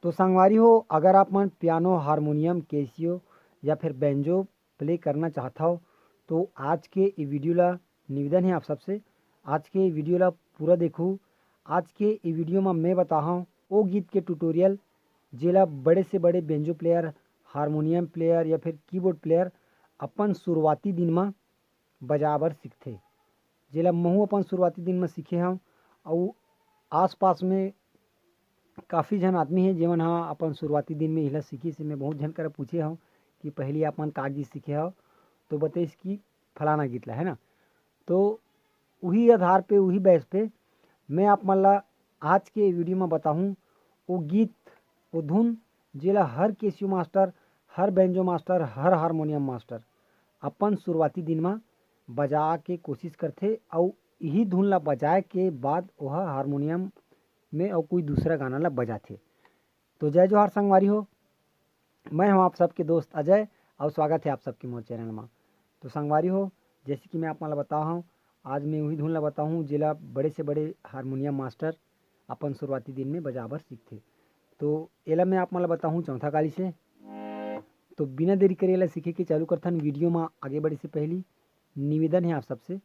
तो संगवारी हो, अगर आप मन पियानो, हारमोनियम, कैसियो या फिर बैंजो प्ले करना चाहता हो तो आज के ये वीडियो ला निवेदन है आप सबसे, आज के वीडियो ला पूरा देखो। आज के ये वीडियो में मैं बता हूँ वो गीत के ट्यूटोरियल जेला बड़े से बड़े बैंजो प्लेयर, हारमोनियम प्लेयर या फिर कीबोर्ड प्लेयर अपन शुरुआती दिन में बजाबर सीखते, जेला महू अपन शुरुआती दिन में सीखे हूँ। और आस पास में काफ़ी जन आदमी है जेमन हाँ अपन शुरुआती दिन में इला सीखी से मैं बहुत जन कर पूछे हूँ कि पहले अपन का गीत सीखे हो तो बताइस कि फलाना गीत ला है ना। तो वही आधार पे वही बेस पे मैं आप मन ला आज के वीडियो में बताऊँ वो गीत वो धुन जेला हर कैसियो मास्टर, हर बैंजो मास्टर, हर हारमोनियम मास्टर अपन शुरुआती दिन में बजा के कोशिश करते और यही धुन ला बजाए के बाद वह हारमोनियम में और कोई दूसरा गाना ला बजाते। तो जय जोहार संगवारी हो, मैं हूँ आप सबके दोस्त अजय और स्वागत है आप सबके मोर चैनल में। तो संगवारी हो, जैसे कि मैं आप ला बताया हूँ आज मैं वही धुन ला बताऊँ जिला बड़े से बड़े हारमोनियम मास्टर अपन शुरुआती दिन में बजाबर सीखते। तो एला मैं आप ला बताऊँ चौथा काली से। तो बिना देरी करे एला सीखे के चालू करथन। वीडियो में आगे बढ़े से पहले निवेदन है आप सबसे,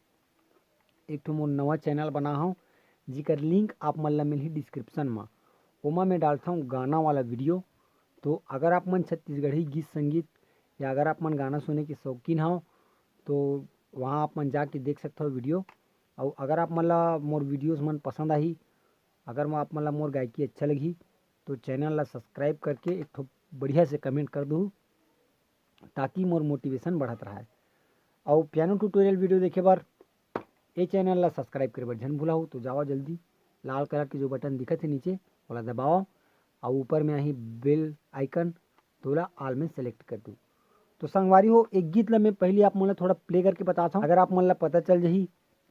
एक ठो मोर नवा चैनल बना हूँ जिकर लिंक आप मन ला मिलही डिस्क्रिप्शन में, ओमा मैं डालता हूँ गाना वाला वीडियो। तो अगर आप मन छत्तीसगढ़ी गीत संगीत या अगर आप मन गाना सुनने के शौकीन हो तो वहाँ आप मन जाके देख सकते हो वीडियो। और अगर आप मन ला मोर वीडियोस मन पसंद आई, अगर आप मन ला मोर गायकी अच्छा लगी तो चैनल ला सब्सक्राइब करके एक ठो बढ़िया से कमेंट कर दो ताकि मोर मोटिवेशन बढ़त रहा। और पियानो ट्यूटोरियल वीडियो देखे बार ये चैनल ला सब्सक्राइब करे बर झन भूला हो तो जाओ जल्दी, लाल कलर के जो बटन दिखत है नीचे वाला दबाओ और ऊपर में आही बेल आइकन तो ला आल में सेलेक्ट कर दो। तो संगवारी हो, एक गीत ला मैं पहले आप मन ला थोड़ा प्ले करके बताता हूँ, अगर आप मन ला पता चल जाही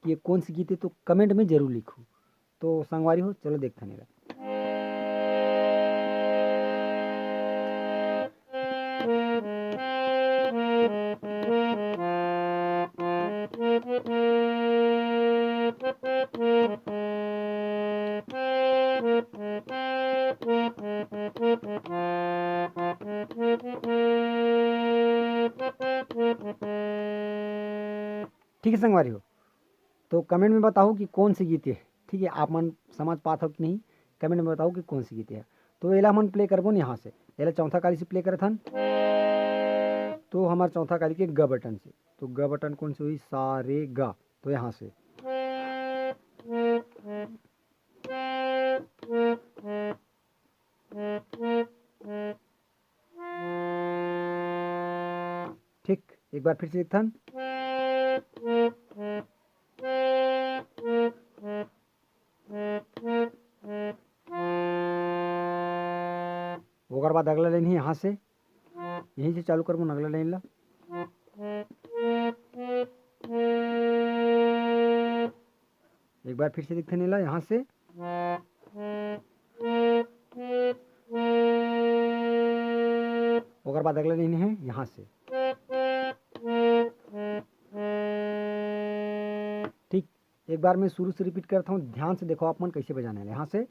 कि ये कौन सी गीत है तो कमेंट में जरूर लिखो। तो संगवारी हो, चलो देखते हैं। ठीक है संगवारी हो, तो कमेंट में बताओ कि कौन सी गीत है। ठीक है, आप मन समझ पाते हो कि नहीं, कमेंट में बताओ कि कौन सी गीत है। तो एला मन प्ले करबो न यहाँ से, एला चौथा काली से प्ले करथन। तो हमारे चौथा काली के ग बटन से, तो ग बटन कौन से हुई, सा रे गा। तो यहाँ से ठीक, एक बार फिर से देखथन। ओकर बाद अगला लाइन है यहाँ से, यहीं से चालू करबो अगला लाइन ला। एक बार फिर से देखते नीला यहाँ से। ओकर बाद अगला लाइन है यहाँ से। ठीक, एक बार मैं शुरू से रिपीट करता हूँ, ध्यान से देखो आप मन कैसे बजाना है। यहाँ से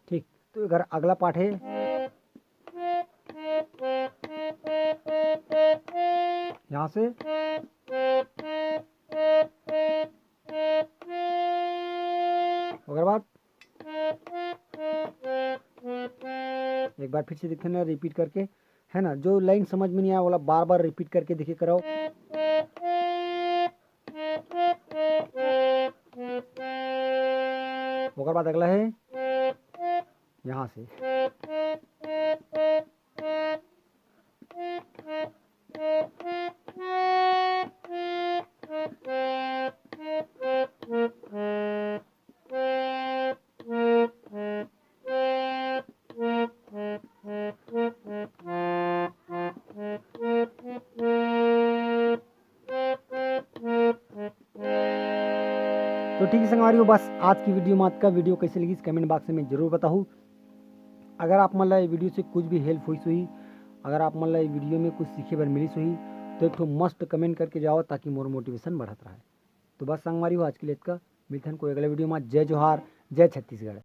ठीक। तो अगर अगला पार्ट है यहाँ से, ओकर बाद एक बार फिर से देखते ना रिपीट करके, है ना। जो लाइन समझ में नहीं आया वाला बार बार रिपीट करके देखे कराओ। ओकर बाद अगला है यहाँ से। तो ठीक है संगवारी हो, बस आज की वीडियो में आपका वीडियो कैसे लगी कमेंट बॉक्स में जरूर बताऊँ। अगर आप मतलब ये वीडियो से कुछ भी हेल्प हुई, अगर आप मतलब ये वीडियो में कुछ सीखे बर मिली हुई तो एक तो मस्त कमेंट करके जाओ ताकि मोर मोटिवेशन बढ़त रहे। तो बस संगवारी हो आज के लिए इतना, मिलते हैं कोई अगले वीडियो में। जय जोहार, जय छत्तीसगढ़।